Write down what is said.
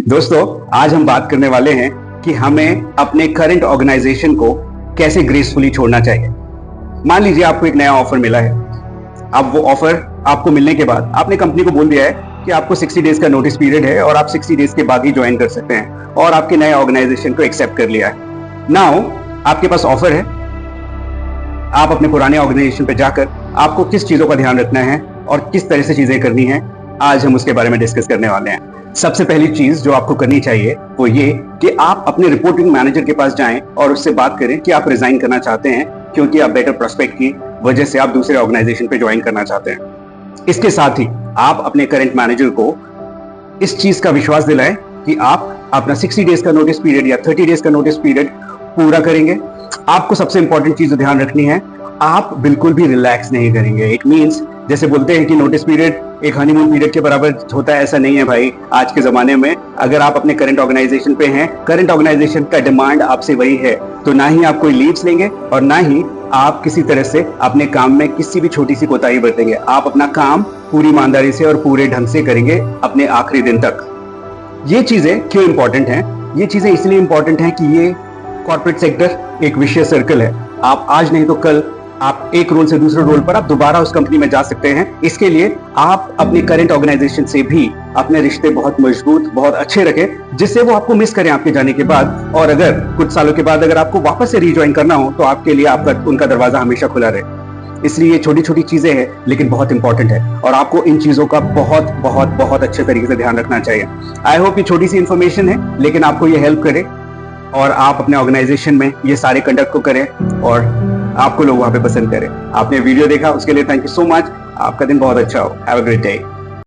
दोस्तों, आज हम बात करने वाले हैं कि हमें अपने करंट ऑर्गेनाइजेशन को कैसे ग्रेसफुली छोड़ना चाहिए। मान लीजिए आपको एक नया ऑफर मिला है। अब वो ऑफर आपको मिलने के बाद आपने कंपनी को बोल दिया है कि आपको 60 डेज का नोटिस पीरियड है और आप 60 डेज के बाद ही ज्वाइन कर सकते हैं और आपके नए ऑर्गेनाइजेशन को एक्सेप्ट कर लिया है। नाउ आपके पास ऑफर है। आप अपने पुराने ऑर्गेनाइजेशन पे जाकर आपको किस चीजों का ध्यान रखना है और किस तरह से चीजें करनी है, आज हम उसके बारे में डिस्कस करने वाले हैं। सबसे पहली चीज जो आपको करनी चाहिए वो ये कि आप अपने रिपोर्टिंग मैनेजर के पास जाएं और उससे बात करें कि आप रिजाइन करना चाहते हैं क्योंकि आप बेटर प्रोस्पेक्ट की वजह से आप दूसरे ऑर्गेनाइजेशन पे ज्वाइन करना चाहते हैं। इसके साथ ही आप अपने करंट मैनेजर को इस चीज का विश्वास दिलाएं कि आप अपना 60 डेज का नोटिस पीरियड या 30 डेज का नोटिस पीरियड पूरा करेंगे। आपको सबसे इंपॉर्टेंट चीज ध्यान रखनी है, आप बिल्कुल भी रिलैक्स नहीं करेंगे। इट मींस जैसे बोलते हैं कि नोटिस पीरियड एक हनीमून पीरियड के बराबर होता है, ऐसा नहीं है भाई। आज के जमाने में अगर आप अपने करंट ऑर्गेनाइजेशन पे हैं, करंट ऑर्गेनाइजेशन का डिमांड आपसे वही है, तो ना ही आप कोई लीव्स लेंगे और ना ही आप किसी तरह से अपने काम में किसी भी छोटी सी कोताही बरतेंगे। आप अपना काम पूरी ईमानदारी से और पूरे ढंग से करेंगे अपने आखिरी दिन तक। ये चीजें क्यों इंपॉर्टेंट हैं? ये चीजें इसलिए इंपॉर्टेंट हैं कि ये कॉर्पोरेट सेक्टर एक विशेष सर्कल है। आप आज नहीं तो कल आप एक रोल से दूसरे रोल पर आप दोबारा उस कंपनी में जा सकते हैं। इसके लिए आप अपने करंट ऑर्गेनाइजेशन से भी अपने रिश्ते बहुत मजबूत, बहुत अच्छे रखें, जिससे वो आपको मिस करें आपके जाने के बाद। और अगर कुछ सालों के बाद अगर आपको वापस से रीज्वाइन करना हो तो आपके लिए आपका उनका दरवाजा हमेशा खुला रहे। इसलिए ये छोटी छोटी चीजें हैं लेकिन बहुत इंपॉर्टेंट है और आपको इन चीजों का बहुत बहुत बहुत अच्छे तरीके से ध्यान रखना चाहिए। आई होप ये छोटी सी इंफॉर्मेशन है लेकिन आपको ये हेल्प करे और आप अपने ऑर्गेनाइजेशन में ये सारे कंडक्ट को करें और आपको लोग वहां पे पसंद करें। आपने वीडियो देखा उसके लिए थैंक यू सो मच। आपका दिन बहुत अच्छा हो। Have a great day.